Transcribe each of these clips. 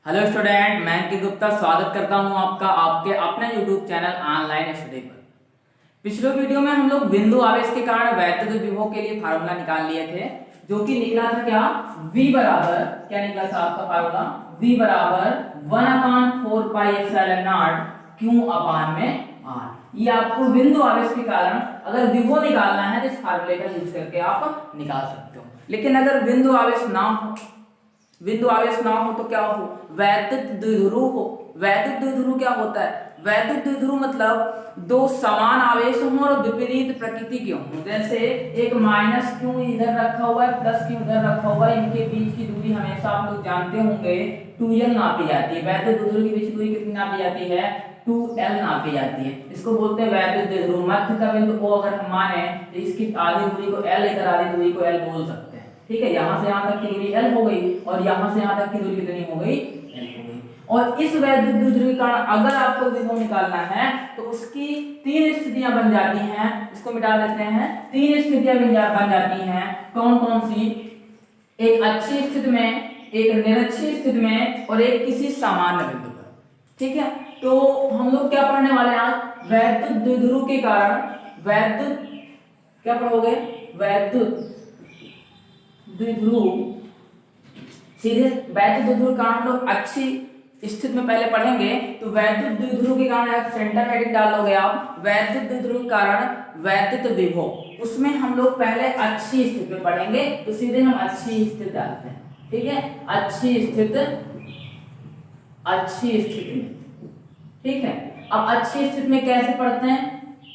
Hello student, मैं अंकित गुप्ता स्वागत करता हूं आपका आपके अपने यूट्यूब चैनल ऑनलाइन स्टडी पर। पिछले वीडियो में हम लोग बिंदु आवेश के कारण वैद्युत विभव के लिए फार्मूला निकाल लिए थे, जो कि निकला था क्या, V बराबर क्या निकला था आपका फार्मूला, V बराबर 1/4 पाई एप्सिलॉन नॉट Q अपान में R। ये आपको बिंदु आवेश के कारण अगर विभव निकालना है तो इस फार्मूले का यूज करके आप निकाल सकते हो। लेकिन अगर बिंदु आवेश ना हो तो क्या हो, वैद्युत द्विध्रुव हो। वैद्युत द्विध्रुव क्या होता है, वैद्युत द्विध्रुव मतलब दो समान आवेश हों और विपरीत प्रकृति के हों। जैसे एक माइनस क्यू इधर रखा हुआ है, प्लस क्यू इधर रखा हुआ है, इनके बीच की दूरी हमेशा आप लोग जानते होंगे 2l नापी जाती है। वैद्युत द्विध्रुव के बीच दूरी कितनी नापी जाती है, 2l नापी जाती है। इसको बोलते हैं वैद्युत द्विध्रुव। मध्य का बिंदु O अगर हम माने तो इसकी आधी दूरी को l लेकर आधी दूरी को l बोल सकते हैं। ठीक है, यहां से यहां तक की दूरी l हो गई और यहां से यहां तक की दूरी कितनी हो गई, l हो गई। और इस वैद्युत द्विध्रुव के कारण अगर आपको विभव निकालना है तो उसकी तीन स्थितियां बन जाती हैं। इसको मिटा देते हैं, तीन स्थितियां बन जाती हैं। कौन कौन सी, एक अच्छी स्थिति में, एक निरक्षी स्थिति में और एक किसी सामान्य बिंदु पर। ठीक है, तो हम लोग क्या पढ़ने वाले हैं आज, वैद्युत द्विध्रुव के कारण वैद्युत क्या पढ़ोगे, वैद्युत द्विध्रुव। सीधे वैद्युत द्विध्रुव का हम लोग अच्छी स्थिति में पहले पढ़ेंगे। तो वैद्युत द्विध्रुव के कारण आप सेंटर हेडिंग डालोगे आप, वैद्युत द्विध्रुव के कारण वैद्युत विभव, उसमें हम लोग पहले अच्छी स्थिति में पढ़ेंगे। तो सीधे हम अच्छी स्थिति डालते हैं। ठीक है, अच्छी स्थिति में। ठीक है, अब अच्छी स्थिति में कैसे पढ़ते हैं,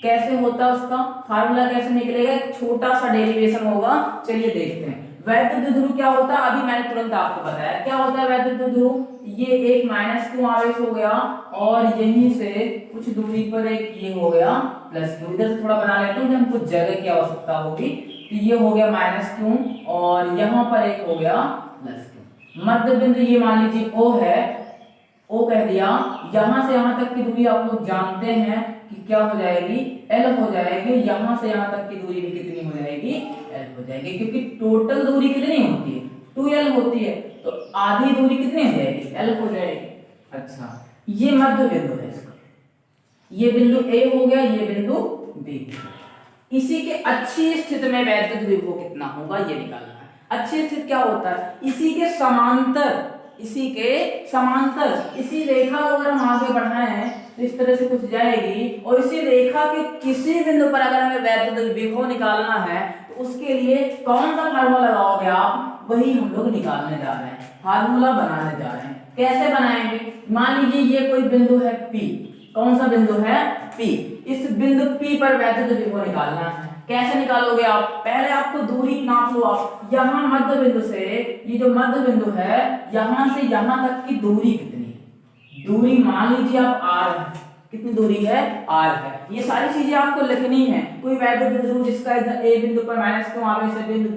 कैसे होता है उसका फार्मूला कैसे निकलेगा, एक छोटा सा डेरिवेशन होगा। चलिए देखते हैं। वैद्युत द्विध्रुव क्या होता है, अभी मैंने तुरंत आपको बताया क्या होता है वैद्युत द्विध्रुव। ये एक माइनस क्यू आवेश हो गया और यहीं से कुछ दूरी पर एक ये हो गया प्लस क्यू। इधर से थोड़ा बना लेते हैं, जब कुछ जगह की आवश्यकता होगी। तो ये हो गया माइनस क्यू और यहाँ पर एक हो गया प्लस क्यू। मध्य बिंदु ये मान लीजिए O है, O कह दिया। यहां से यहां तक की दूरी आप लोग जानते हैं कि क्या हो जाएगी, L हो जाएगी। यहां से यहां तक की दूरी भी कितनी हो जाएगी, L हो जाएगी, क्योंकि टोटल दूरी कितनी होती है, 2l होती है। तो आधी दूरी कितनी हो जाएगी, L हो जाएगी। अच्छा, ये मध्य बिंदु है इसका, ये बिंदु A हो गया, ये बिंदु B। इसी के अच्छी स्थिति में वैद्युत विभव कितना होगा ये निकालना है। अच्छी स्थिति क्या होता है, इसी के समांतर, इसी रेखा को अगर हम आगे बढ़ाएं तो इस तरह से कुछ जाएगी और इसी रेखा के किसी बिंदु पर अगर हमें वैद्युत विभव निकालना है तो उसके लिए कौन सा फार्मूला लगाओगे आप, वही हम लोग निकालने जा रहे हैं, फार्मूला बनाने जा रहे हैं। कैसे बनाएंगे, मान लीजिए ये कोई बिंदु है P। कौन सा बिंदु है, P। इस बिंदु P पर वैद्युत विभव निकालना है। कैसे निकालोगे आप, पहले आपको दूरी नाप लो आप। यहाँ मध्य बिंदु से, ये जो मध्य बिंदु है, यहां से यहां तक की दूरी कितनी है, दूरी मान लीजिए आप R है। कितनी दूरी है, R है। ये सारी चीजें आपको लिखनी है। कोई वैद्युत द्विध्रुव जिसका इधर A बिंदु पर माइनस क्यू आवेश है, बिंदु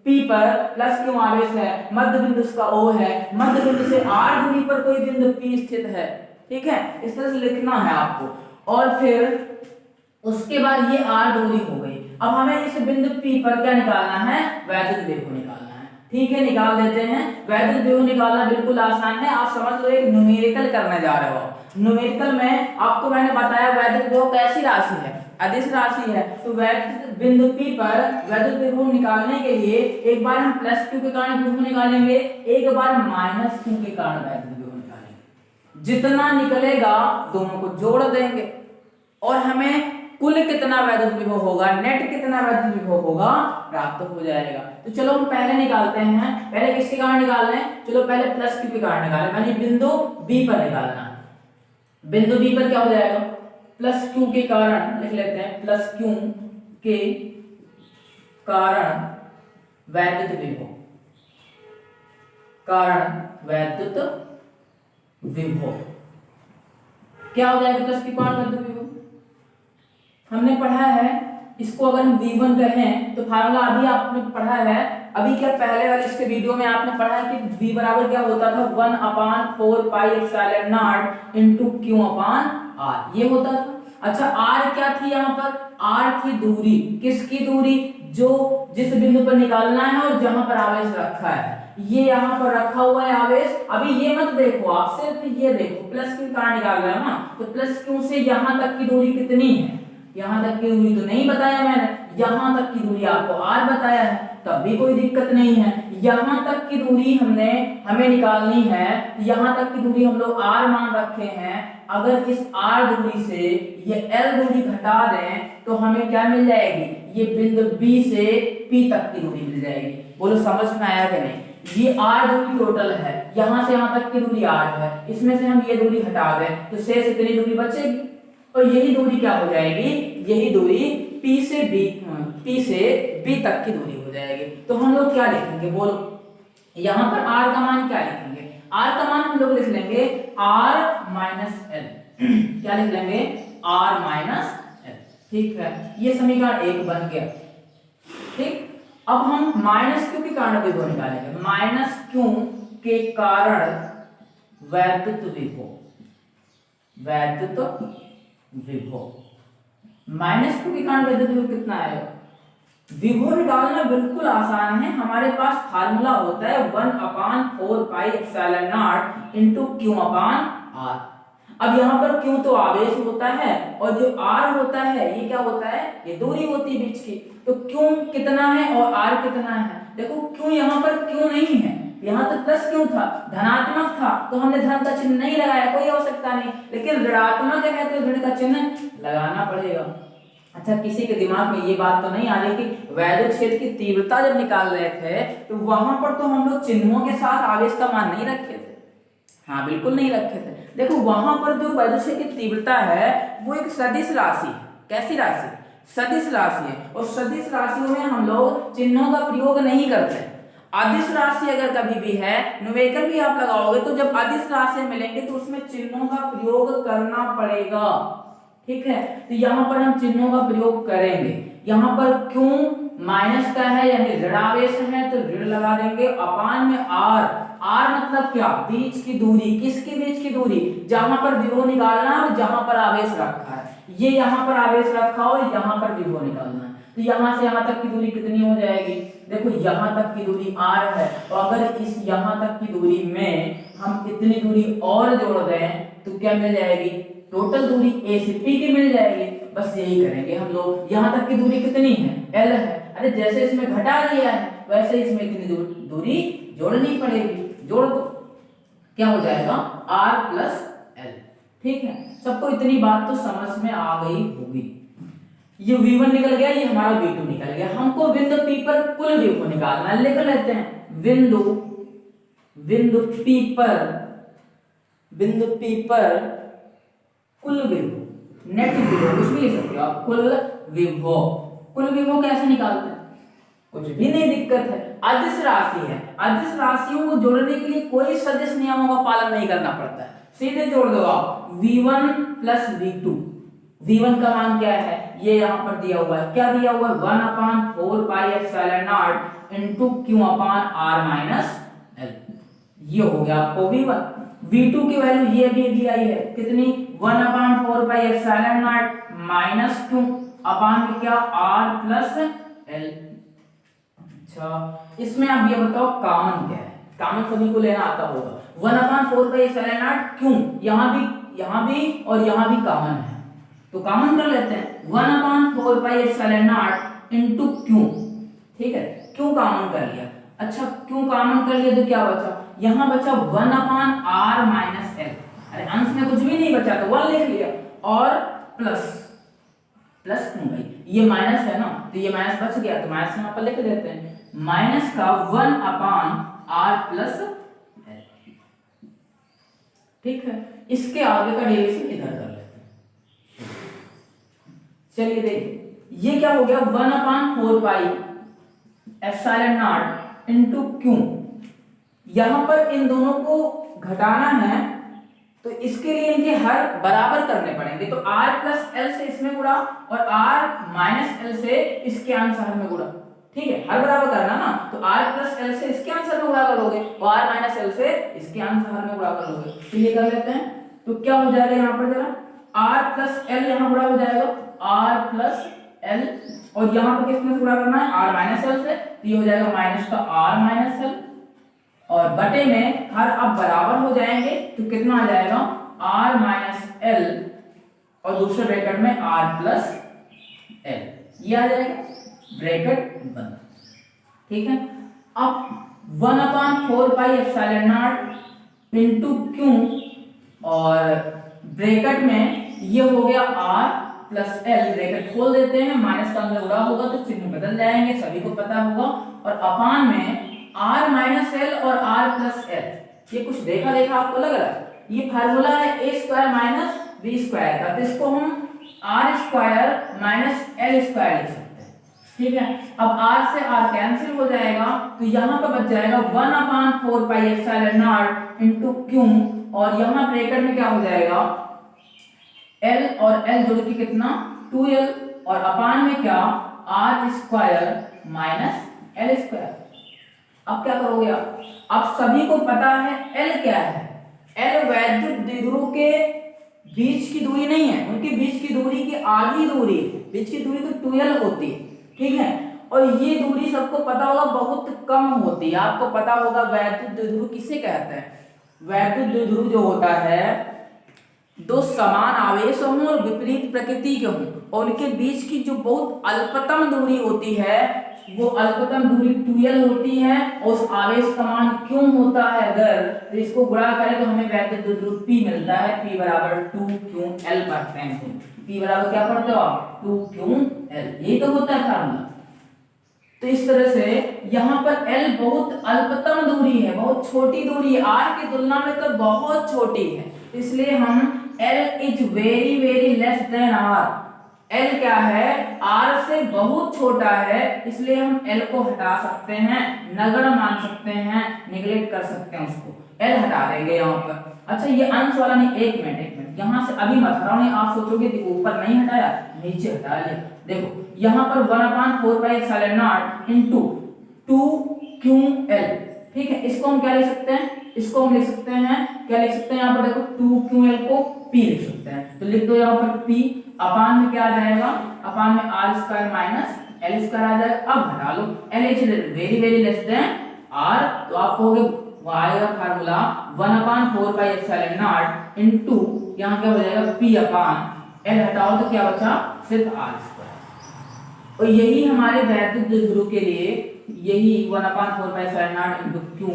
P पर प्लस क्यू आवेश है, मध्य बिंदु उसका O है, मध्य बिंदु से R दूरी पर कोई बिंदु P स्थित है। ठीक है, इस तरह से लिखना है आपको। और फिर उसके बाद ये R दूरी हो गई। अब हमें इस बिंदु P पर क्या निकालना है, वैद्युत विभव निकालना है। ठीक है, निकाल देते हैं। वैद्युत विभव निकालना बिल्कुल आसान है, आप समझ लो एक न्यूमेरिकल करने जा रहे हो। न्यूमेरिकल में आपको मैंने बताया वैद्युत विभव कैसी राशि है, अदिश राशि है। तो वैद्युत बिंदु P पर वैद्युत विभव निकालने के लिए एक बार हम प्लस क्यू के कारण विभव निकालेंगे, एक बार माइनस क्यू के कारण वैद्युत विभव निकालेंगे। जितना निकलेगा दोनों को जोड़ देंगे और हमें कुल कितना वैद्युत विभव होगा, नेट कितना वैद्युत विभव होगा प्राप्त हो जाएगा। तो चलो हम पहले निकालते हैं। पहले किसके कारण निकाल रहे हैं, चलो पहले प्लस क्यू के कारण निकालें, यानी बिंदु B पर निकालना है। बिंदु B पर क्या हो जाएगा, प्लस क्यू के कारण लिख लेते हैं, प्लस क्यू के कारण वैद्युत विभव, कारण वैद्युत विभव क्या हो जाएगा, प्लस क्यू कारण वैद्युत विभव। हमने पढ़ा है इसको, अगर हम V1 कहें तो फार्मूला अभी आपने पढ़ा है। अभी क्या पहले वाले इसके वीडियो में आपने पढ़ा है कि V बराबर क्या होता था, 1/4 pi epsilon not into Q upon R, ये होता था। अच्छा r क्या थी यहाँ पर? r थी दूरी। किसकी दूरी? जो जिस बिंदु पर निकालना है और जहां पर आवेश रखा है। ये यहाँ पर रखा हुआ है आवेश। अभी ये मत देखो, आप सिर्फ ये देखो प्लस क्यू कहाँ निकालना है ना, तो प्लस क्यू से यहाँ तक की दूरी कितनी है? यहाँ तक की दूरी तो नहीं बताया मैंने, यहाँ तक की दूरी आपको r बताया है, तब भी कोई दिक्कत नहीं है। यहाँ तक की दूरी हमें निकालनी है, यहाँ तक की दूरी हम लोग r मान रखे हैं। अगर इस r दूरी से ये l दूरी घटा दें तो हमें क्या मिल जाएगी? ये बिंदु B से P तक की दूरी मिल जाएगी। बोलो समझ में आया कि नहीं? ये r दूरी टोटल है, यहाँ से यहाँ तक की दूरी r है, इसमें से हम ये दूरी हटा दें तो शेष इतनी दूरी बचेगी, और यही दूरी क्या हो जाएगी? यही दूरी P से B तक की दूरी हो जाएगी। तो हम लोग क्या लिखेंगे? बोलो यहाँ पर r का मान क्या लिखेंगे? r का मान हम लोग लिख लेंगे r माइनस एल। क्या लिख लेंगे? r minus L. ठीक है, ये समीकरण 1 बन गया। ठीक, अब हम माइनस क्यू के कारण विभव निकालेंगे। माइनस क्यू के कारण वैद्युत विभव माइनस क्यू के कारण वैद्युत विभव कितना आएगा? विभव निकालना बिल्कुल आसान है। हमारे पास फार्मूला होता है 1/4 इंटू क्यू अपान आर। अब यहाँ पर क्यू तो आवेश होता है और जो आर होता है ये क्या होता है? ये दूरी होती है बीच की। तो क्यू कितना है और आर कितना है? देखो क्यू यहाँ पर क्यू नहीं है, यहाँ तो प्लस क्यू था, धनात्मक था तो हमने धन का चिन्ह नहीं लगाया, कोई आवश्यकता नहीं। लेकिन ऋणात्मक है तो ऋण का चिन्ह लगाना पड़ेगा। अच्छा, किसी के दिमाग में ये बात तो नहीं आ रही कि वैद्युत क्षेत्र की तीव्रता जब निकाल रहे थे तो वहां पर तो हम लोग चिन्हों के साथ आवेश का मान नहीं रखे थे? हाँ, बिल्कुल नहीं रखे थे। देखो वहां पर जो वैद्युत क्षेत्र की तीव्रता है वो एक सदिश राशि है। कैसी राशि? सदिश राशि है, और सदिश राशियों में हम लोग चिन्हों का प्रयोग नहीं करते। अदिश राशि अगर कभी भी है, न्यूमेरिकल भी आप लगाओगे तो जब अदिश राशि मिलेंगे तो उसमें चिन्हों का प्रयोग करना पड़ेगा। ठीक है, तो यहाँ पर हम चिन्हों का प्रयोग करेंगे। यहाँ पर क्यों माइनस का है यानी ऋणावेश है तो ऋण लगा देंगे, अपान में आर। आर मतलब क्या? बीच की दूरी। किसके बीच की दूरी? जहां पर विभव निकालना है और जहां पर आवेश रखा है। ये यहाँ पर आवेश रखा और यहाँ पर विभव निकालना है, तो यहाँ से यहाँ तक की दूरी कितनी हो जाएगी? देखो यहाँ तक की दूरी r है, तो अगर इस यहाँ तक की दूरी में हम इतनी दूरी और जोड़ दें तो क्या मिल जाएगी? टोटल दूरी a से p की मिल जाएगी। बस यही करेंगे हम लोग। यहाँ तक की दूरी कितनी है? l है। अरे जैसे इसमें घटा दिया है वैसे इसमें इतनी दूरी जोड़नी पड़ेगी। जोड़ दो, क्या हो जाएगा? r plus l। ठीक है, सबको इतनी बात तो समझ में आ गई होगी। ये V1 निकल गया, ये हमारा V2 निकल गया। हमको बिंदु P पर कुल विभव निकालना है। लिख लेते हैं बिंदु P पर कुल विभव, नेट विभव कुछ भी लिख सकते हो आप। कुल विभव कैसे निकालते हैं? कुछ भी नहीं दिक्कत है, अदिश राशि है। अदिश राशियों को जोड़ने के लिए कोई सदिश नियमों का पालन नहीं करना पड़ता है, सीधे जोड़ दो आप। V1 plus V2। V1 का मान क्या है? ये यहाँ पर दिया हुआ है। क्या दिया हुआ है? 1/4 into Q upon R minus L. ये हो गया आपको V1। V2 की वैल्यू ये भी दी आई है, कितनी? 1/4 माइनस क्यू अपान में क्या? R plus L. अच्छा, इसमें आप ये बताओ कॉमन क्या है? कॉमन सभी को लेना आता होगा। 1/4 क्यों? यहाँ भी और यहाँ भी कॉमन है, तो कॉमन कर लेते हैं। 1/4 इंटू क्यू। ठीक है, क्यों कॉमन कर लिया? अच्छा, क्यों कॉमन कर लिया तो क्या बचा? यहाँ बचा 1/r माइनस एल। अरे अंश में कुछ भी नहीं बचा तो 1 लिख लिया, और प्लस क्यों भाई? ये माइनस है ना, तो ये माइनस बच गया तो माइनस यहाँ पर लिख देते हैं। माइनस का 1/r प्लस एल। ठीक है, इसके आगे का डेरिवेशन इधर कर लेते हैं। चलिए देखिए, ये क्या हो गया? 1/4 इंटू क्यू। यहां पर इन दोनों को घटाना है तो इसके लिए इनके हर बराबर करने पड़ेंगे। तो r प्लस एल से इसमें गुणा और r माइनस एल से इसके अनुसार में गुणा। ठीक है, हर बराबर करना ना, तो r प्लस एल से इसके अनुसार में गुणा करोगे और r माइनस एल से इसके अनुसार में गुणा करोगे। तो ये कर लेते हैं, तो क्या हो जाएगा यहाँ पर? जरा आर प्लस एल यहाँ गुणा हो जाएगा, आर प्लस एल, और यहाँ पे किसमें गुणा करना है, आर माइनस एल से, तो ये हो जाएगा माइनस का आर माइनस एल, और बटे में हर अब बराबर हो जाएंगे तो कितना आ जाएगा, आर माइनस एल और दूसरे ब्रैकेट में आर प्लस एल, ये आ जाएगा, ब्रैकेट बंद। ठीक है, अब 1/4 इंटू क्यू, और ब्रैकेट में ये हो गया आर प्लस एल, ब्रैकेट खोल देते हैं, माइनस का अंदर उड़ा होगा तो चिन्ह बदल जाएंगे, सभी को पता होगा, और अपान में आर माइनस एल और आर प्लस एल, ये कुछ देखा देखा आपको लग रहा है, ये फार्मूला है A square minus B square का, तो इसको हम R square minus L square लिख सकते हैं। ठीक है, अब r से r कैंसिल हो जाएगा, तो यहाँ पर बच जाएगा 1/4 इंटू क्यू, और यहाँ ब्रैकेट में क्या हो जाएगा, l और l जोड़ के कितना 2l, और अपान में क्या r square minus L square. अब क्या करोगे आप, अब सभी को पता है l क्या है, l वैद्युत द्विध्रुव के बीच की दूरी नहीं है, उनके बीच की दूरी की आधी दूरी है, बीच की दूरी तो 2l होती है। ठीक है, और ये दूरी सबको पता होगा बहुत कम होती है, आपको पता होगा वैद्युत द्विध्रुव किसे कहते हैं, वैद्युत द्विध्रुव जो होता है दो समान आवेश हों और विपरीत प्रकृति के हों, और उनके बीच की जो बहुत अल्पतम दूरी होती है वो अल्पतम दूरी 2l होती है, और उस आवेश का मान क्यों होता है, अगर तो इसको गुणा करें तो हमें वैद्युत द्विध्रुव P मिलता है, P बराबर 2ql पढ़ते हैं, P बराबर क्या पढ़ते हो आप, 2ql, यही तो होता है फार्मूला। तो इस तरह से यहाँ पर L बहुत अल्पतम दूरी है, बहुत छोटी दूरी है, R की तुलना में तो बहुत छोटी है, इसलिए हम L is very very less then R, L क्या है, R से बहुत छोटा है, इसलिए हम L को हटा सकते हैं, नगण्य मान सकते हैं, निगलेक्ट कर सकते हैं उसको, L हटा देंगे यहाँ पर। अच्छा ये अंश वाला नहीं, एक मिनट यहाँ से अभी मत हटाओ, नहीं आप सोचोगे ऊपर नहीं हटाया, नीचे हटा लिया, देखो यहाँ पर 1/4 इंटू 2ql, ठीक है, इसको हम क्या लिख सकते हैं, इसको हम लिख सकते हैं, क्या लिख सकते हैं, यहाँ पर देखो 2ql को p लिख सकते हैं, तो लिख दो यहाँ पर p, अपान में क्या आ जाएगा, अपान में R square minus L square आ जाएगा। अब हटा लो, L is very very less than R, तो आप कहोगे आएगा फार्मूला 1/4 इंटू यहाँ क्या हो जाएगा p अपान एल, हटाओ तो क्या बचा, सिर्फ आर स्क्वायर, और यही हमारे वैद्युत द्विध्रुव के लिए यही 1/4 into Q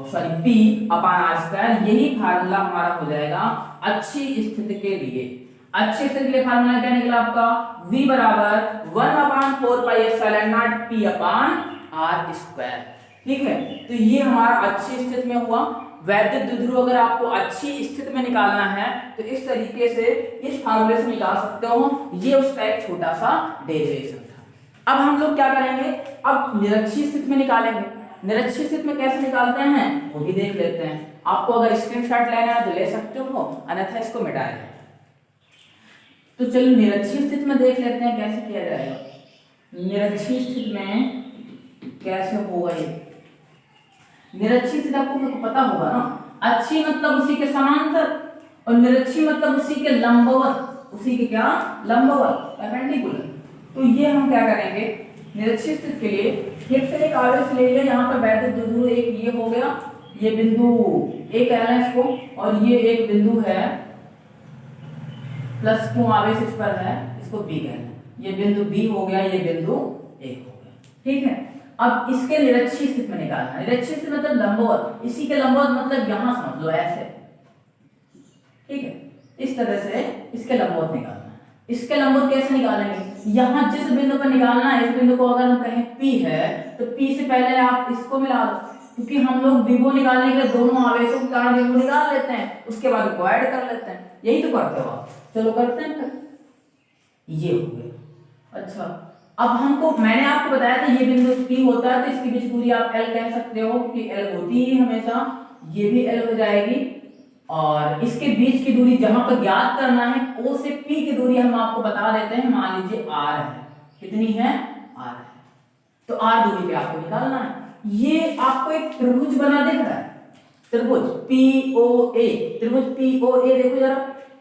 sorry p upon R square, यही फार्मूला हमारा हो जाएगा अच्छी स्थिति के लिए। अच्छी स्थिति के लिए फार्मूला क्या निकला आपका, v बराबर 1/4 p अपान आर स्क्वायर। ठीक है, तो ये हमारा अच्छी स्थिति में हुआ। वैद्युत द्विध्रुव अगर आपको अच्छी स्थिति में निकालना है तो इस तरीके से इस फार्मूले से निकाल सकते हो, ये उसका एक छोटा सा डेरिवेशन था। अब हम लोग क्या करेंगे, अब निरक्षीय स्थिति में निकालेंगे। निरक्षीय स्थिति में कैसे निकालते हैं वो भी देख लेते हैं। आपको अगर स्क्रीनशॉट लेना है तो ले सकते हो, अन्यथा इसको मिटा दें। तो चलिए निरक्षीय स्थिति में देख लेते हैं कैसे किया जाएगा। निरक्षीय स्थिति में कैसे होगा ये, निरक्षीय स्थिति आपको पता होगा ना, अच्छी मतलब उसी के समांतर और निरक्षीय मतलब उसी के लंबवत, उसी के क्या लंबवत परपेंडिकुलर। तो ये हम क्या करेंगे, निरक्षीय स्थिति के लिए फिर से एक आवेश ले लिया, यहाँ पर वैद्युत द्विध्रुव एक ये हो गया, ये बिंदु ए कह रहे हैं इसको, और ये एक बिंदु है प्लस क्यों आवेश इस पर है, इसको बी कह रहे हैं। ये बिंदु बी हो गया, ये बिंदु ए हो गया। ठीक है, अब इसके निरक्षीय स्थिति में निकालना है। निरक्षीय स्थिति मतलब लंबवत, इसी के लंबवत मतलब यहां समझ लो ऐसे। ठीक है, इस तरह से इसके लंबवत निकालना है। इसके लंबवत कैसे निकालेंगे, यहां जिस बिंदु पर निकालना है, इस बिंदु को अगर हम कहें P है तो P से पहले आप इसको मिला दो, क्योंकि हम लोग विभव निकालने के लिए दोनों आवेशों के कारण विभव निकाल लेते हैं, उसके बाद को ऐड कर लेते हैं। यही तो करते हो आप, चलो करते हैं फिर। ये हो गया। अच्छा, अब हमको मैंने आपको बताया था ये बिंदु P होता है तो इसके बीच दूरी आप L कह सकते हो, क्योंकि L होती ही हमेशा, ये भी L हो जाएगी। और इसके बीच की दूरी जहां पर ज्ञात करना है, O से P की दूरी हम आपको बता देते हैं, मान लीजिए R है। कितनी है, R है, तो R दूरी पे आपको निकालना है। ये आपको एक त्रिभुज बना दिख रहा है, त्रिभुज POA, त्रिभुज POA देखो जरा,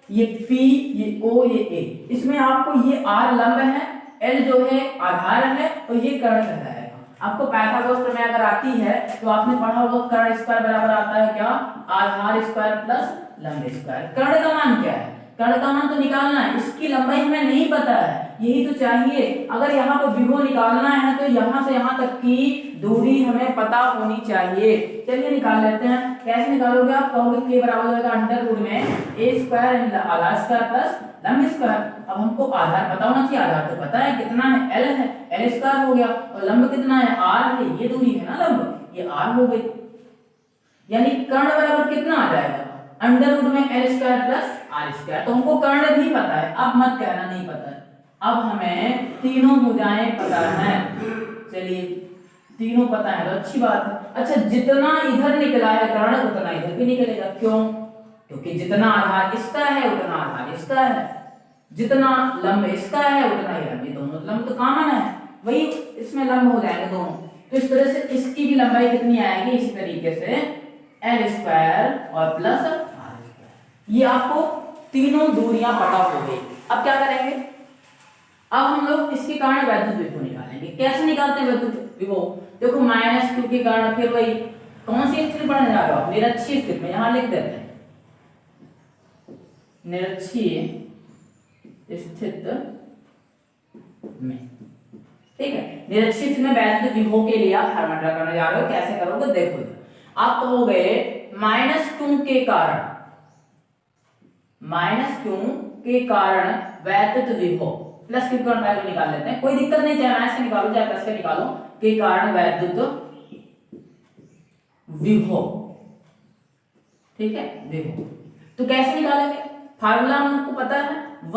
ये P, ये O, ये A। इसमें आपको ये R लंब है, L जो है आधार है और ये कर्ण कहलाएगा। आपको पाइथागोरस प्रमेय अगर आती है तो आपने पढ़ा होगा कर्ण स्क्वायर बराबर आता है क्या, आधार स्क्वायर प्लस लंब स्क्वायर। कर्ण का मान क्या है, कर्ण का मान तो निकालना है, इसकी लंबाई हमें नहीं पता है, यही तो चाहिए। अगर यहाँ पर विभव निकालना है तो यहाँ से यहाँ तक की दूरी हमें पता होनी चाहिए। चलिए निकाल लेते हैं। कैसे निकालोगे आप, कहोगे k बराबर हो जाएगा अंडर रूट में a square Aadhaar square plus लंब स्क्वायर। अब हमको आधार पता होना चाहिए, आधार तो पता है कितना है, l है, l स्क्वायर हो गया, और लंब कितना है, r है, ये दूरी है ना लंब, ये r हो गई। यानी कर्ण बराबर कितना आ जाएगा, अंडर रूट में l square plus r square. तो हमको कर्ण भी पता है, अब मत कहना नहीं पता है। अब हमें तीनों भुजाएं पता है, चलिए तीनों पता है तो अच्छी बात है। अच्छा, जितना इधर निकला है कर्ण उतना इधर भी निकलेगा, क्यों, क्योंकि जितना आधार इसका है उतना आधार इसका है, जितना लंब इसका है उतना ही लंब, ये दोनों लंब तो कॉमन है, वही इसमें लंब हो जाएंगे दोनों। तो इस तरह से इसकी भी लंबाई कितनी आएगी, इस तरीके से l स्क्वायर और प्लस r स्क्वायर। ये आपको तीनों दूरियां पता हो गई। अब क्या करेंगे, अब हम लोग इसके कारण वैद्युत विभव निकालेंगे। कैसे निकालते हैं वैद्युत विभव, देखो -q के कारण, फिर वही कौन सी स्थिति पढ़ने जा रहे हो, निरक्षीय स्थिति में, यहां लिख देते हैं निरक्षीय स्थिति में, ठीक है। निरक्षीय स्थिति में वैद्युत विभव के लिए आप फार्मूला करने जा रहे हो, कैसे करोगे देखो। आप कहोगे -q के कारण, -q के कारण वैद्युत विभव, प्लस q का वैल्यू निकाल लेते हैं, कोई दिक्कत नहीं, चाहे माइनस का निकालो चाहे प्लस का निकालो, के कारण वैद्युत विभव, ठीक है, विभव। तो कैसे निकालेंगे, फार्मूला हमको पता है, v1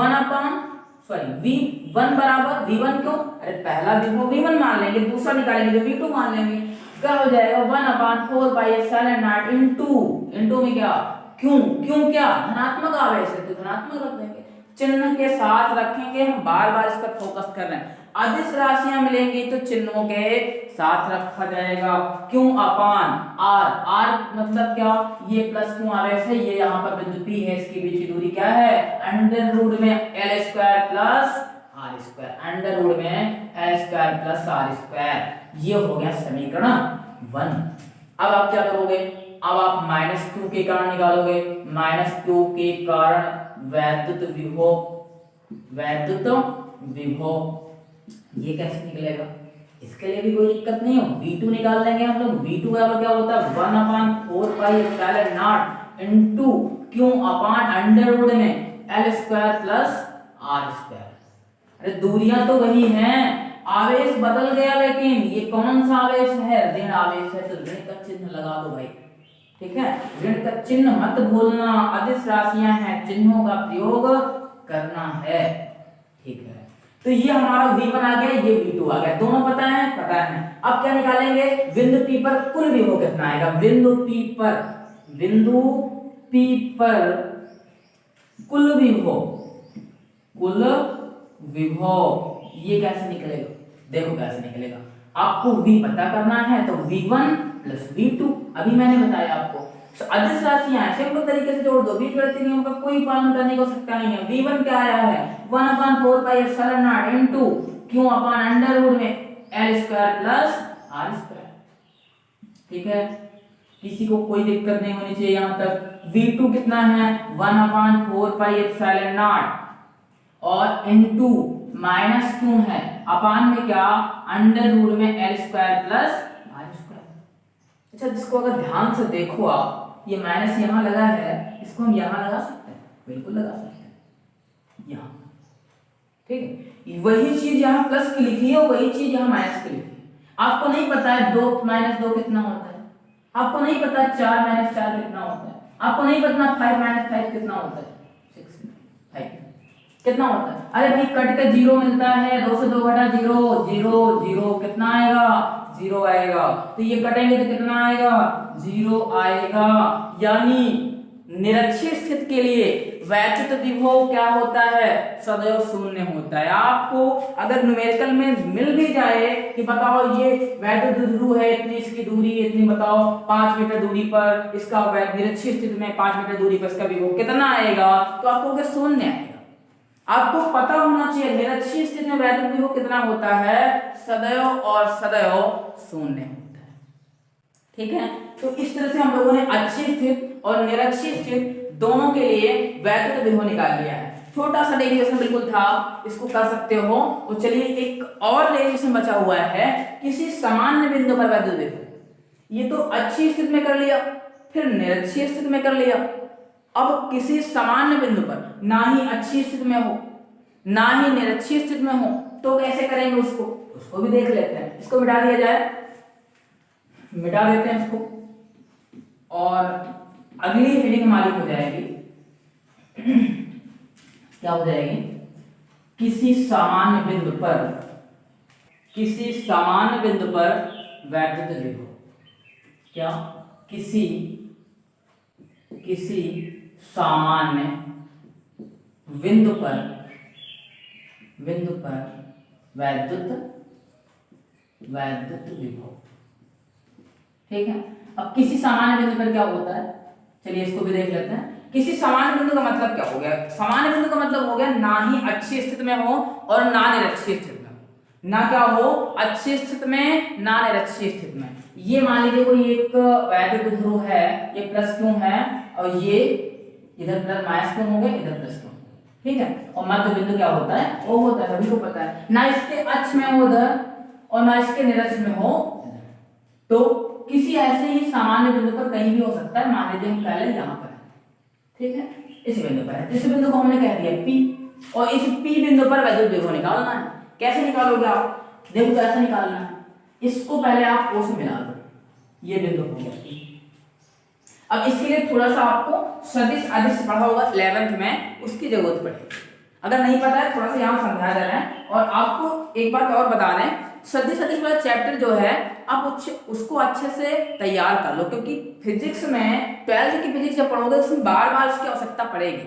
बराबर v1 क्यों, अरे पहला विभव v1 मान लेंगे, दूसरा निकालेंगे तो v2 मान लेंगे। क्या हो जाएगा 1/4 पाई एप्सिलॉन नॉट इनटू में क्या, क्यों, क्यों क्या धनात्मक आवेश है तो धनात्मक रख देंगे, चिन्ह के साथ रखेंगे, हम बार बार इस पर फोकस कर रहे हैं। अदिश राशियां मिलेंगी तो चिन्हों के साथ रखा जाएगा, क्यों अपान r, r मतलब क्या, ये प्लस क्यों आवेश है, ये यहाँ पर बिंदु P है, इसके बीच की दूरी क्या है, अंडर रूट में l square plus r square, under root में l square plus r square. ये हो गया समीकरण 1। अब आप क्या करोगे, अब आप -q के कारण निकालोगे, -q के कारण वैद्युत विभव, वैद्युत विभव ये कैसे निकलेगा, इसके लिए भी कोई दिक्कत नहीं हो, v2 निकाल लेंगे हम लोग। v2 बराबर क्या होता है 1/4 पाई एप्सिलॉन नॉट इनटू क्यों अपान अंडर रूट में l square plus r square. अरे दूरियां तो वही हैं, आवेश बदल गया, लेकिन ये कौन सा आवेश है, ऋण आवेश है, तो ऋण का चिन्ह लगा दो भाई, ठीक है, ऋण का चिन्ह मत भूलना, अदिश राशियां हैं, चिन्हों का प्रयोग करना है, ठीक है। तो ये हमारा v1 आ गया, ये v2 आ गया, दोनों पता है, पता है। अब क्या निकालेंगे, बिंदु P पर कुल विभव कितना आएगा, बिंदु P पर कुल विभव, कुल विभव ये कैसे निकलेगा, देखो कैसे निकलेगा। आपको v पता करना है तो v1 प्लस v2, अभी मैंने बताया आपको। तो अदिश राशियां हैं, सिंपल तरीके से जोड़ दो, बीजगणितीय नियम का कोई पालन करने को सकता नहीं है। v1 क्या आया है 1/4 पाई एप्सिलॉन नॉट इनटू क्यों अपान अंडर रूट में l square plus r square, ठीक है, किसी को कोई दिक्कत नहीं होनी चाहिए यहां तक। v2 कितना है 1/4 पाई एप्सिलॉन नॉट और इनटू माइनस क्यों है अपान में क्या अंडर रूट में l square plus r square. अच्छा, जिसको अगर ध्यान से देखो आप, ये माइनस यहाँ लगा है, इसको हम यहाँ लगा सकते हैं, बिल्कुल लगा सकते हैं यहाँ, ठीक है। वही चीज यहाँ प्लस की लिखी है, वही चीज यहाँ माइनस की लिखी है। आपको नहीं पता है 2 - 2 कितना होता है, आपको नहीं पता 4 - 4 कितना होता है, आपको नहीं पता 5 - 5 कितना होता है, 6 5 कितना होता है। अरे भाई कट के 0 मिलता है, 2 से 2 घटा 0 0 0 कितना आएगा 0 आएगा, तो ये कटेंगे तो कितना आएगा 0 आएगा। यानी निरक्षीय स्थिति के लिए वैद्युत विभव क्या होता है, सदैव शून्य होता है। आपको अगर न्यूमेरिकल में मिल भी जाए कि बताओ ये वैद्युत ध्रुव है, इतनी इसकी दूरी, इतनी बताओ 5 मीटर दूरी पर इसका निरक्षीय स्थिति में 5 मीटर दूरी पर इसका विभव कितना आएगा, तो आपको शून्य आएगा। आपको पता होना चाहिए निरक्षीय स्थिति में वैद्युत विभव कितना होता है, सदैव और सदैव शून्य होता है। ठीक है, तो इस तरह से हम लोगों ने अक्षीय स्थिति और निरक्षीय स्थिति दोनों के लिए वैद्युत विभव निकाल लिया है। छोटा सा डेरिवेशन बिल्कुल था, इसको कर सकते हो। और चलिए एक और डेरिवेशन बचा हुआ है, किसी सामान्य बिंदु पर वैद्युत विभव। ये तो अक्षीय स्थिति में कर लिया, फिर निरक्षीय स्थिति में कर लिया। अब किसी सामान्य बिंदु पर ना ही अक्षीय स्थिति में हो ना ही निरक्षीय स्थिति में हो, तो कैसे करेंगे उसको भी देख लेते हैं। इसको मिटा दिया जाए, मिटा देते हैं इसको, और अगली हेडिंग हमारी हो जाएगी क्या हो जाएगी, किसी सामान्य बिंदु पर वैद्युत विभव। क्या, किसी सामान्य बिंदु पर वैद्युत विभव। ठीक है, अब किसी सामान्य बिंदु पर क्या होता है, चलिए इसको भी देख लेते हैं। किसी सामान्य बिंदु का मतलब क्या हो गया, सामान्य बिंदु का मतलब हो गया ना ही अक्षीय स्थिति में हो और ना निरक्षीय स्थिति में हो। ना क्या हो, अक्षीय स्थिति में ना निरक्षीय स्थिति में। ये मान लीजिए कोई एक वैद्युत ध्रुव है, ये प्लस क्यों है और ये इधर प्लस माइनस क्यों हो गया, इधर प्लस क्यों। ठीक है, और मध्य बिंदु क्या होता है, वो होता है, सभी को पता है, ना इसके अक्ष में हो उधर और ना इसके निरक्ष में हो। तो किसी ऐसे ही सामान्य बिंदु पर कहीं भी हो सकता है। मान लीजिए हम कह लें यहाँ पर, ठीक है, इस बिंदु पर है, इस बिंदु को हमने कह दिया P, और इस P बिंदु पर वैद्युत विभव निकालना है। कैसे निकालोगे आप, देखो कैसे निकालना है। इसको पहले आप O से मिला दो, ये बिंदु हो गया P। अब इसके लिए थोड़ा सा आपको सदिश अदिश पढ़ा होगा 11th में, उसकी जरूरत पड़ेगी। अगर नहीं पता है थोड़ा सा यहाँ समझा दे रहे हैं। और आपको एक बात और बता दें, सदिश अदिश वाला चैप्टर जो है आप उसको अच्छे से तैयार कर लो, क्योंकि फिजिक्स में 12th की फिजिक्स जब पढ़ोगे उसमें बार बार उसकी आवश्यकता पड़ेगी।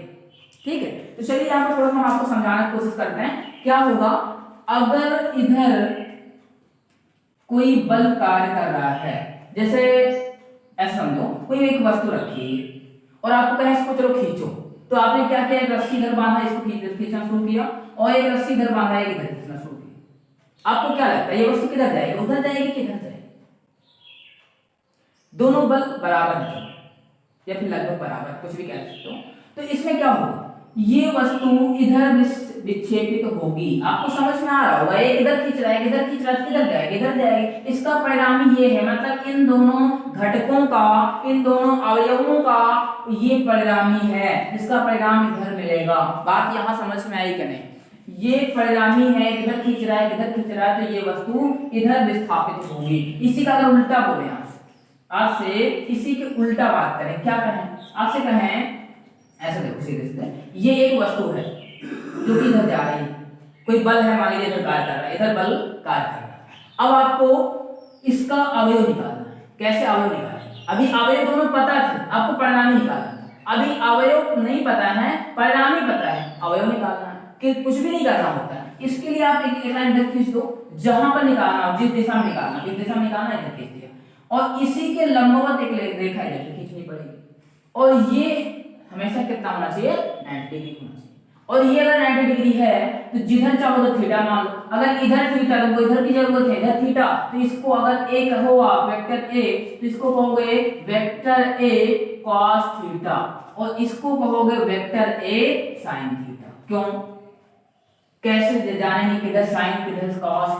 ठीक है, तो चलिए यहाँ पर थोड़ा सा हम आपको समझाने की कोशिश करते हैं। क्या होगा, अगर इधर कोई बल कार्य कर रहा है, जैसे ऐसा समझो कोई एक वस्तु रखी और आपको कहें इसको चलो खींचो, तो आपने क्या किया, एक रस्सी इधर बांधा, इसको खींचना शुरू किया, और एक रस्सी इधर बांधा, एक इधर खींचना शुरू किया। आपको क्या लगता है ये वस्तु किधर जाएगी, उधर जाएगी कि इधर जाएगी? दोनों बल बराबर है या फिर लगभग बराबर, कुछ भी कह सकते हो। तो इसमें क्या होगा, ये वस्तु इधर विक्षेपित होगी। आपको समझ में आ रहा होगा, एक इधर खींच रहा है, इधर खींच रहा है, किधर जाएगी, इधर जाएगी। इसका परिणाम ये है, मतलब इन दोनों घटकों का, इन दोनों अवयवों का ये परिणामी है, जिसका परिणाम इधर मिलेगा। बात यहां समझ में आई कि नहीं? ये परिणामी है, इधर खींच रहा है, इधर खींच रहा है, तो ये वस्तु इधर विस्थापित होगी। इसी का अगर उल्टा बोले, आपसे इसी के उल्टा बात करें, क्या कहें, आपसे कहें ऐसा, देखो सीधे सीधे, ये एक वस्तु है जो कि इधर जा रही है, कोई बल है, मान लीजिए इधर कार्य कर रहा है, इधर बल कार्य कर रहा है। अब आपको इसका अवयव निकालना है। कैसे अवयव निकालें? अभी अवयव दोनों पता थे, आपको परिणामी निकालना है। अभी अवयव नहीं पता है, परिणामी पता है, अवयव निकालना है, कि कुछ भी नहीं करना होता है। इसके लिए आप एक लाइन इधर खींच दो, जहां पर निकालना हो, जिस दिशा में निकालना, जिस दिशा में निकालना इधर खींच दिया, और इसी के लंबवत एक रेखा इधर खींचनी पड़ेगी। और ये हमेशा कितना होना चाहिए, 90 डिग्री होना चाहिए। और ये अगर 90 डिग्री है तो जिधर चाहो तो थीटा मान लो। अगर इधर थीटा, तो इधर की जरूरत है, इधर थीटा, तो इसको अगर ए कहो आप, वेक्टर ए, तो इसको कहोगे वेक्टर ए cos थीटा, और इसको कहोगे वेक्टर ए sin थीटा। क्यों, कैसे जानेंगे किधर sin किधर cos?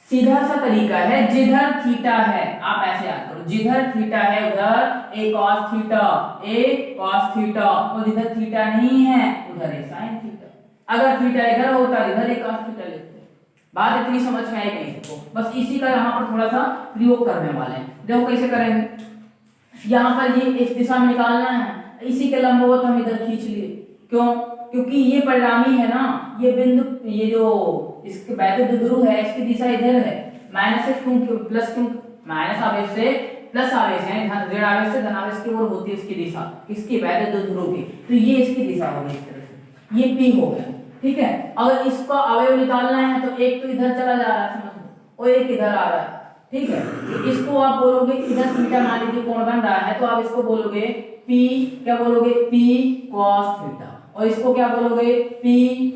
सीधा सा तरीका है, जिधर थीटा है आप ऐसे याद करो, जिधर थीटा है उधर ए cos थीटा, ए cos थीटा, और जिधर थीटा नहीं है उधर ए sin थीटा। अगर थीटा इधर होता इधर ए cos थीटा लेते। बात इतनी समझ में आई नहीं सबको? बस इसी का यहाँ पर थोड़ा सा प्रयोग करने वाले हैं। देखो कैसे करेंगे, यहाँ पर ये इस दिशा में निकालना है, इसी के लंबवत हम इधर खींच लिए। क्यों, क्योंकि ये परिणामी है ना, ये बिंदु, ये जो इसके वैद्युत ध्रुव है, इसकी दिशा इधर है, माइनस से क्यों, प्लस क्यों, माइनस अब इससे प्लस आवेश है, ऋण आवेश से धन आवेश की ओर होती है इसकी दिशा, किसकी, वैद्युत ध्रुव की, तो ये इसकी दिशा होगी इस तरह से, ये P हो गया, ठीक है। अगर इसका अवयव निकालना है तो एक तो इधर चला जा रहा है समझ लो, और एक इधर आ रहा है, ठीक है। तो इसको आप बोलोगे इधर थीटा मान लीजिए कोण बन रहा है, तो आप इसको बोलोगे P, क्या बोलोगे, P cos थीटा, और इसको क्या बोलोगे, P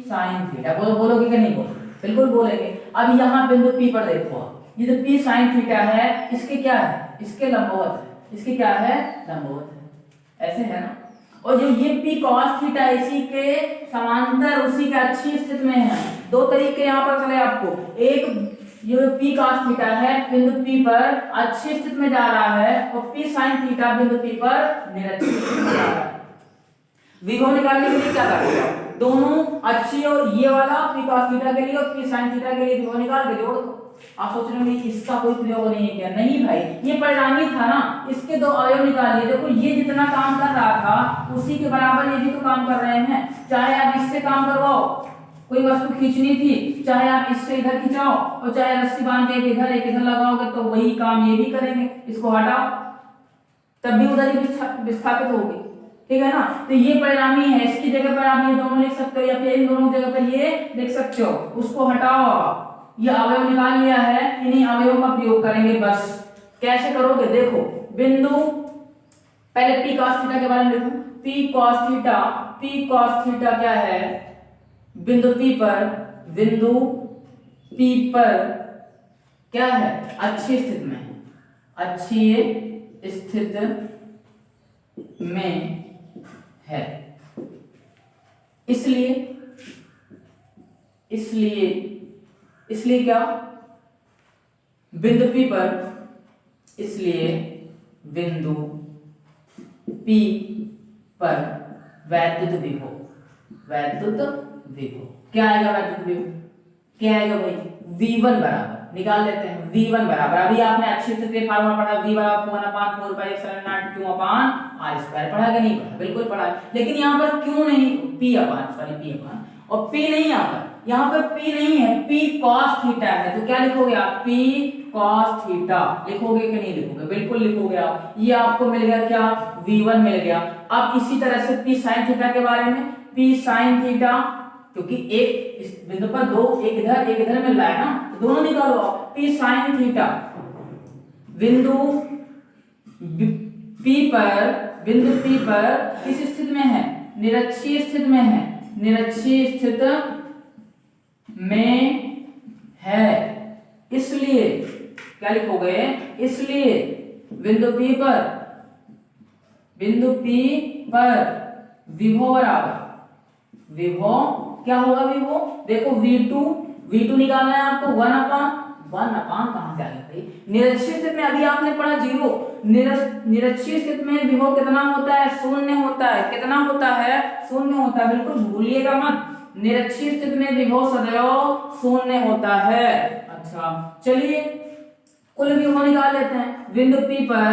sin थीटा। बोलोगे कि नहीं बोलोगे, बिल्कुल बोलेंगे। अब यहाँ बिंदु P पर देखो, ये जो P sin थीटा है इसके क्या है, इसके लंबवत है, इसके क्या है, लंबवत है, ऐसे है ना। और जो ये P cos थीटा इसी के समांतर, उसी के अच्छी स्थिति में है। दो तरीके यहाँ पर चले आपको, एक ये P cos थीटा है बिंदु P पर अच्छी स्थिति में जा रहा है, और P sin थीटा बिंदु P पर निरक्षी स्थिति में जा रहा है। विभव निकालने के लिए क्या करेंगे, दोनों अच्छी, और ये वाला P cos थीटा के लिए और P sin थीटा के लिए विभव निकाल के जोड़ दो। आप सोच रहे होंगे इसका कोई प्रयोग नहीं है क्या, नहीं भाई, ये परिणामी था ना, इसके दो अवयव निकाल लिए। देखो ये जितना काम कर रहा था उसी के बराबर ये भी तो काम कर रहे हैं। चाहे आप इससे काम करवाओ, कोई वस्तु खींचनी थी, चाहे आप इससे इधर खिंचाओ, और चाहे रस्सी बांध के एक इधर लगाओगे तो वही काम ये भी करेंगे। इसको हटाओ तब भी उधर ही विस्थापित होगी, ठीक है ना। तो ये परिणामी है, इसकी जगह पर आप ये दोनों लिख सकते हो, या फिर इन दोनों जगह पर ये लिख सकते हो। उसको हटाओ, ये अवयव निकाल लिया है, इन्हीं अवयवों का प्रयोग करेंगे बस। कैसे करोगे, देखो बिंदु, पहले P cos थीटा के बारे में लिखो, P cos theta, P cos theta क्या है, बिंदु P पर क्या है, अच्छी स्थिति में, अच्छी स्थिति में है, इसलिए क्या, बिंदु P पर, इसलिए बिंदु P पर वैद्युत विभव क्या आएगा, वैद्युत विभव क्या आएगा भाई, V1 बराबर, निकाल लेते हैं V1 बराबर, अभी आपने अच्छी स्थिति में फार्मूला पढ़ा, V बराबर 1/4 pi epsilon not Q upon R square, पढ़ा कि नहीं पढ़ा, बिल्कुल पढ़ा। लेकिन यहाँ पर क्यों नहीं, P अपान और P नहीं, यहाँ पर P नहीं है, P cos थीटा है, तो क्या लिखोगे आप, P cos थीटा लिखोगे कि नहीं लिखोगे, बिल्कुल लिखोगे आप। ये आपको मिल गया क्या, V1 मिल गया। अब इसी तरह से P sin थीटा के बारे में, P sin थीटा, क्योंकि एक इस बिंदु पर दो, एक इधर मिल रहा है ना, तो दोनों निकालो आप। P sin थीटा बिंदु P पर किस स्थिति में है, निरक्षीय स्थिति में है, निरक्षीय स्थिति में है, इसलिए क्या लिखोगे, इसलिए बिंदु P पर विभव बराबर, विभव क्या होगा, विभव देखो V2 निकालना है आपको, 1/1 कहां से आ गया भाई, निरक्षीय स्थिति में अभी आपने पढ़ा 0, निरक्षीय स्थिति में विभव कितना होता है, 0 होता है, कितना होता है, 0 होता है, बिल्कुल भूलिएगा मत, निरक्षीय स्थिति में विभव सदैव 0 होता है। अच्छा चलिए कुल विभव निकाल लेते हैं, बिंदु P पर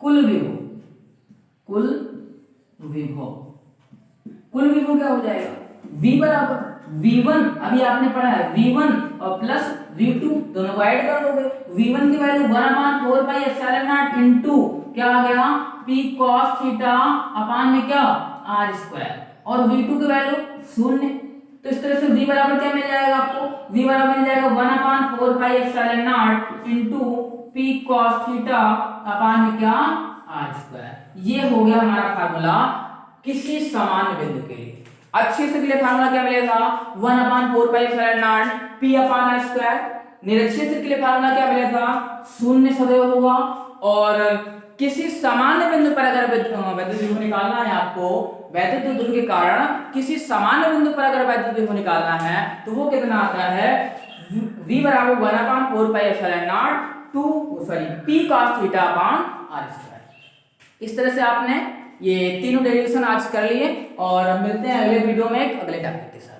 कुल विभव क्या हो जाएगा, V बराबर V1, अभी आपने पढ़ा है V1 और प्लस V2 दोनों को ऐड कर दोगे, V1 की value 1/4 pi epsilon not into क्या आ गया, P cos थीटा अपान में क्या, R स्क्वायर, और V2 की वैल्यू 0। तो इस तरह से V बराबर क्या मिल जाएगा आपको, V बराबर मिल जाएगा 1/4 pi epsilon not into P cos theta upon में क्या, R स्क्वायर। ये हो गया हमारा फार्मूला किसी सामान्य बिंदु के लिए। अच्छे से के लिए फार्मूला क्या मिलेगा, 1/4 pi epsilon nought P upon R square. निरक्षीय के लिए फार्मूला क्या मिलेगा, 0 सदैव होगा। और किसी सामान्य बिंदु पर अगर वैद्युत विभव निकालना है आपको, वैद्युत ध्रुव के कारण किसी सामान्य बिंदु पर अगर वैद्युत विभव निकालना है तो वो कितना आता है, V बराबर 1/4 pi epsilon nought P cos theta upon R square. इस तरह से आपने ये तीनों डेरिवेशन आज कर लिए, और मिलते हैं अगले वीडियो में एक अगले टॉपिक के साथ।